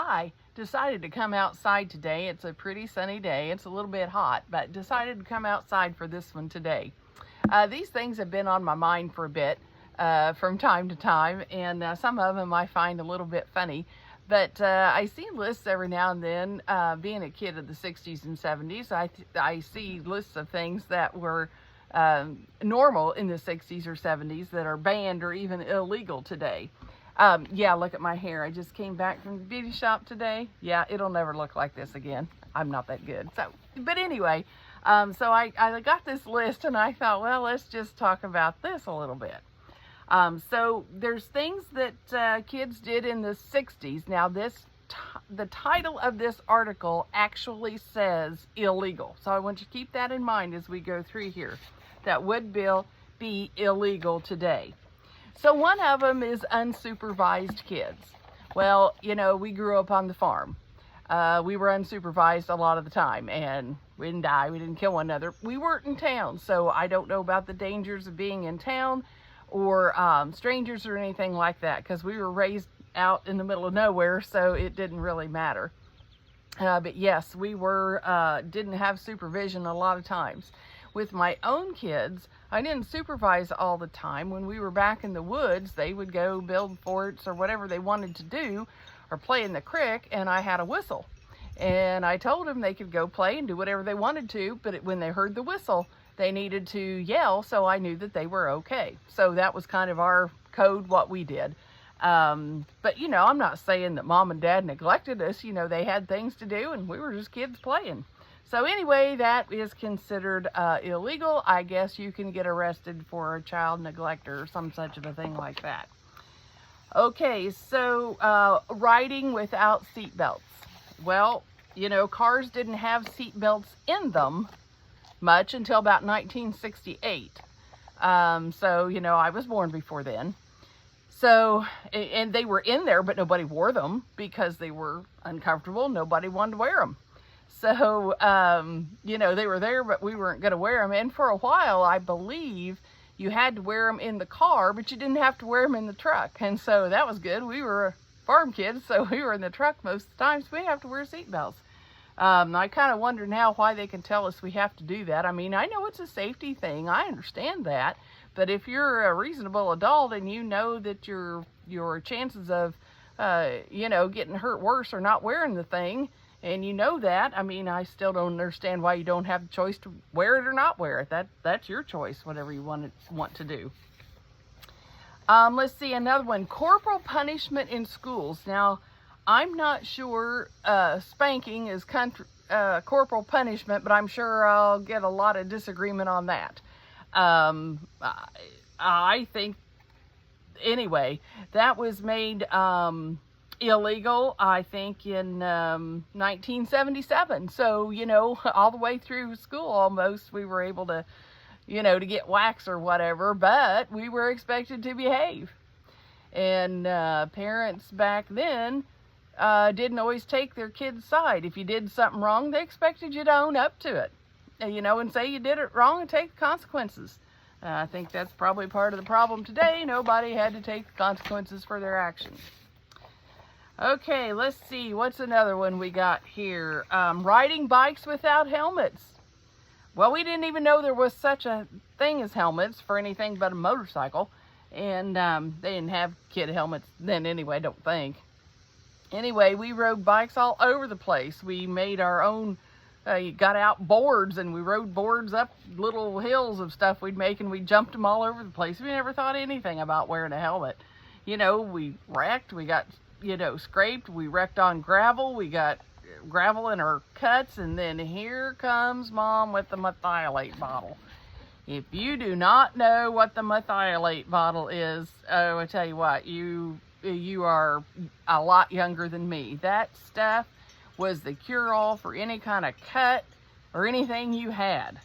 I decided to come outside today. It's a pretty sunny day. It's a little bit hot, but decided to come outside for this one today. These things have been on my mind for a bit from time to time, and some of them I find a little bit funny. But I see lists every now and then. Being a kid of the 60s and 70s, I see lists of things that were normal in the 60s or 70s that are banned or even illegal today. Yeah, look at my hair. I just came back from the beauty shop today. Yeah, it'll never look like this again. I'm not that good. But anyway, so I got this list and I thought, well, let's just talk about this a little bit. So there's things that kids did in the 60s. Now the title of this article actually says illegal. So I want you to keep that in mind as we go through here. That would be illegal today. So one of them is unsupervised kids. Well, you know, we grew up on the farm. We were unsupervised a lot of the time, and we didn't die, we didn't kill one another. We weren't in town, so I don't know about the dangers of being in town or strangers or anything like that, because we were raised out in the middle of nowhere, so it didn't really matter. But yes, we didn't have supervision a lot of times. With my own kids, I didn't supervise all the time. When we were back in the woods, they would go build forts or whatever they wanted to do, or play in the creek, and I had a whistle. And I told them they could go play and do whatever they wanted to, but when they heard the whistle, they needed to yell, so I knew that they were okay. So that was kind of our code, what we did. But, you know, I'm not saying that mom and dad neglected us. You know, they had things to do, and we were just kids playing. So anyway, that is considered illegal. I guess you can get arrested for a child neglect or some such of a thing like that. Okay, so riding without seat belts. Well, you know, cars didn't have seat belts in them much until about 1968. So, you know, I was born before then. So, and they were in there, but nobody wore them because they were uncomfortable. Nobody wanted to wear them. So, you know, they were there, but we weren't going to wear them. And for a while, I believe you had to wear them in the car, but you didn't have to wear them in the truck. And so that was good. We were farm kids, so we were in the truck most of the time, so we didn't have to wear seatbelts. I kind of wonder now why they can tell us we have to do that. I mean, I know it's a safety thing. I understand that. But if you're a reasonable adult and you know that your chances of, you know, getting hurt worse or not wearing the thing, and you know that, I mean, I still don't understand why you don't have the choice to wear it or not wear it. That's your choice, whatever you want to do. Let's see, another one, corporal punishment in schools. Now, I'm not sure spanking is corporal punishment, but I'm sure I'll get a lot of disagreement on that. I think, anyway, that was made illegal, I think, in 1977. So, you know, all the way through school almost, we were able to, you know, to get whacks or whatever, but we were expected to behave. And parents back then didn't always take their kids' side. If you did something wrong, they expected you to own up to it, you know, and say you did it wrong and take the consequences. I think that's probably part of the problem today. Nobody had to take the consequences for their actions. Okay, let's see. What's another one we got here? Riding bikes without helmets. Well, we didn't even know there was such a thing as helmets for anything but a motorcycle. And they didn't have kid helmets then anyway, I don't think. Anyway, we rode bikes all over the place. We made our own, got out boards, and we rode boards up little hills of stuff we'd make, and we jumped them all over the place. We never thought anything about wearing a helmet. You know, we wrecked, we got, you know, scraped, we wrecked on gravel, we got gravel in our cuts, and then here comes Mom with the methylate bottle. If you do not know what the methylate bottle is, oh, I tell you what, you are a lot younger than me. That stuff was the cure-all for any kind of cut or anything you had.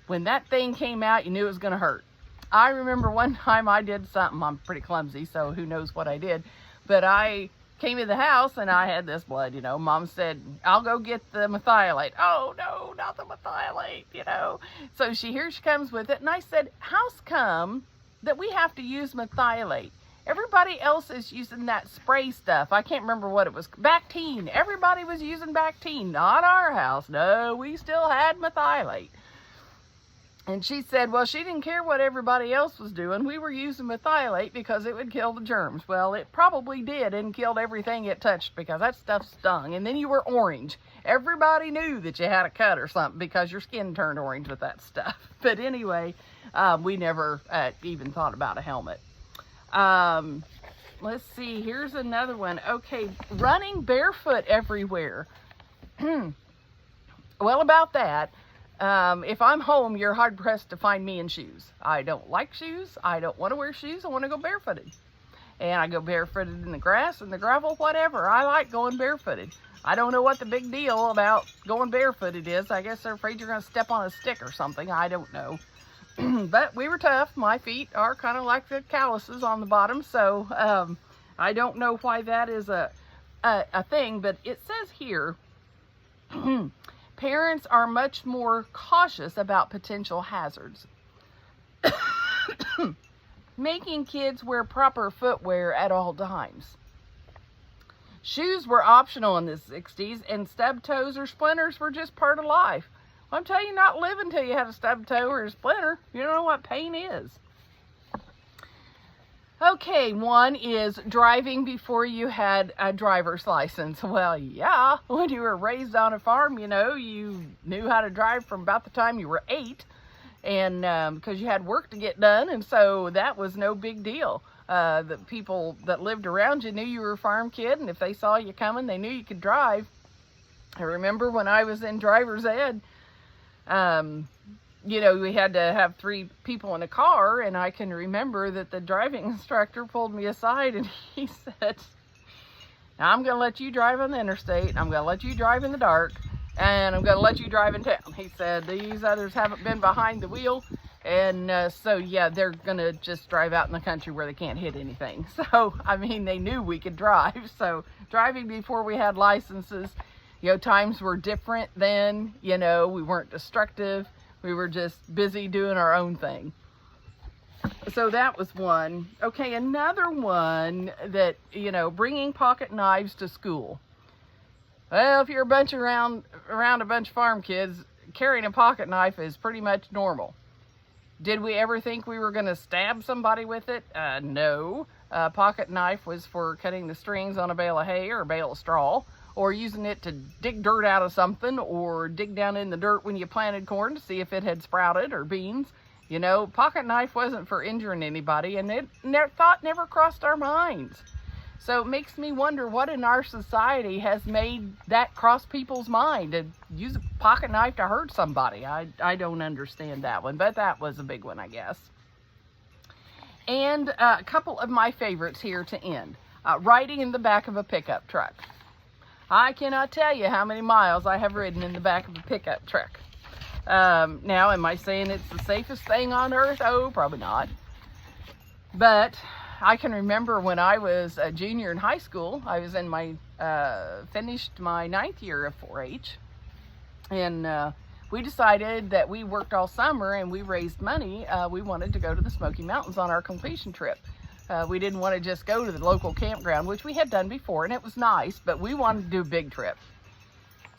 When that thing came out, you knew it was going to hurt. I remember one time I did something, I'm pretty clumsy, so who knows what I did, but I came in the house and I had this blood, you know. Mom said, I'll go get the methylate. Oh, no, not the methylate, you know. So here she comes with it, and I said, how's come that we have to use methylate? Everybody else is using that spray stuff. I can't remember what it was. Bactine. Everybody was using Bactine. Not our house. No, we still had methylate. And she said, well, she didn't care what everybody else was doing. We were using methylate because it would kill the germs. Well, it probably did and killed everything it touched because that stuff stung. And then you were orange. Everybody knew that you had a cut or something because your skin turned orange with that stuff. But anyway, we never even thought about a helmet. Let's see. Here's another one. Okay, running barefoot everywhere. Well, about that. If I'm home, you're hard-pressed to find me in shoes. I don't like shoes. I don't want to wear shoes. I want to go barefooted. And I go barefooted in the grass and the gravel, whatever. I like going barefooted. I don't know what the big deal about going barefooted is. I guess they're afraid you're going to step on a stick or something. I don't know. But we were tough. My feet are kind of like the calluses on the bottom. So I don't know why that is a thing. But it says here... Parents are much more cautious about potential hazards. Making kids wear proper footwear at all times. Shoes were optional in the 60s, and stub toes or splinters were just part of life. Well, I'm telling you, not live until you had a stub toe or a splinter. You don't know what pain is. Okay, one is driving before you had a driver's license. Well, yeah, when you were raised on a farm, you know, you knew how to drive from about the time you were 8, and because you had work to get done, and so that was no big deal. The people that lived around you knew you were a farm kid, and if they saw you coming, they knew you could drive. I remember when I was in driver's ed, you know, we had to have 3 people in a car, and I can remember that the driving instructor pulled me aside and he said, now I'm going to let you drive on the interstate, I'm going to let you drive in the dark, and I'm going to let you drive in town. He said, these others haven't been behind the wheel, and so yeah, they're going to just drive out in the country where they can't hit anything. So, I mean, they knew we could drive, so driving before we had licenses, you know, times were different then, you know, we weren't destructive. We were just busy doing our own thing. So that was one. Okay, another one that, you know, bringing pocket knives to school. Well, if you're around a bunch of farm kids, carrying a pocket knife is pretty much normal. Did we ever think we were going to stab somebody with it? No. A pocket knife was for cutting the strings on a bale of hay or a bale of straw, or using it to dig dirt out of something, or dig down in the dirt when you planted corn to see if it had sprouted, or beans. You know, pocket knife wasn't for injuring anybody, and thought never crossed our minds. So it makes me wonder what in our society has made that cross people's mind, to use a pocket knife to hurt somebody. I don't understand that one, but that was a big one, I guess. And a couple of my favorites here to end. Riding in the back of a pickup truck. I cannot tell you how many miles I have ridden in the back of a pickup truck. Now, am I saying it's the safest thing on earth? Oh, probably not. But I can remember when I was a junior in high school, I was in finished my 9th year of 4-H. And we decided that we worked all summer and we raised money. We wanted to go to the Smoky Mountains on our completion trip. We didn't want to just go to the local campground, which we had done before, and it was nice, but we wanted to do a big trip.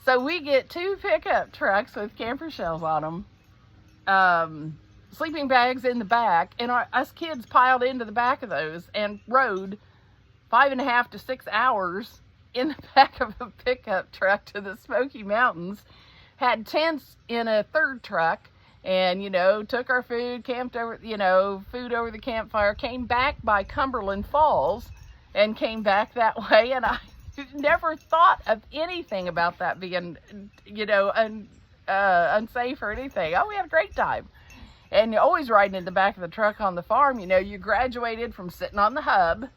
So we get 2 pickup trucks with camper shells on them, sleeping bags in the back, and us kids piled into the back of those and rode 5.5 to 6 hours in the back of a pickup truck to the Smoky Mountains, had tents in a 3rd truck, and, you know, took our food, camped over, you know, food over the campfire, came back by Cumberland Falls, and came back that way. And I never thought of anything about that being, you know, unsafe or anything. Oh, we had a great time. And you're always riding in the back of the truck on the farm. You know, you graduated from sitting on the hub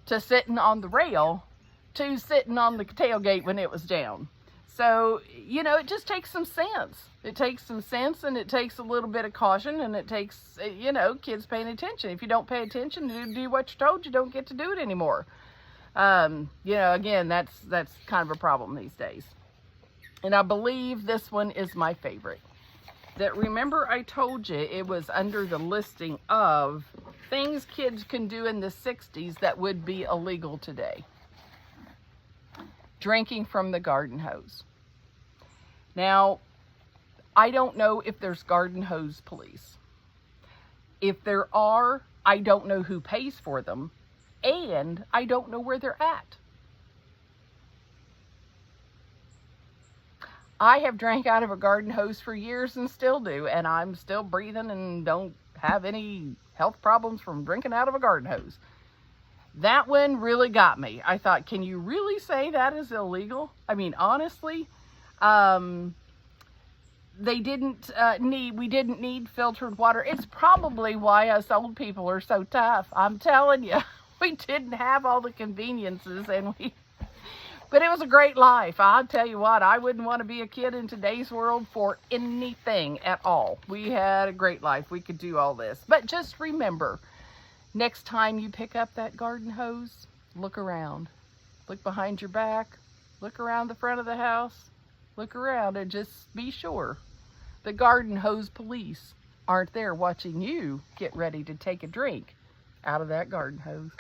to sitting on the rail to sitting on the tailgate when it was down. So, you know, it just takes some sense. It takes some sense, and it takes a little bit of caution, and it takes, you know, kids paying attention. If you don't pay attention to do what you're told, you don't get to do it anymore. You know, again, that's kind of a problem these days. And I believe this one is my favorite. That, remember I told you it was under the listing of things kids can do in the 60s that would be illegal today. Drinking from the garden hose. Now, I don't know if there's garden hose police. If there are, I don't know who pays for them, and I don't know where they're at. I have drank out of a garden hose for years and still do, and I'm still breathing and don't have any health problems from drinking out of a garden hose. That one really got me. I thought, can you really say that is illegal? I mean, honestly, we didn't need filtered water. It's probably why us old people are so tough. I'm telling you, we didn't have all the conveniences, but it was a great life. I'll tell you what, I wouldn't want to be a kid in today's world for anything at all. We had a great life. We could do all this. But just remember, next time you pick up that garden hose, look around. Look behind your back. Look around the front of the house. Look around and just be sure the garden hose police aren't there watching you get ready to take a drink out of that garden hose.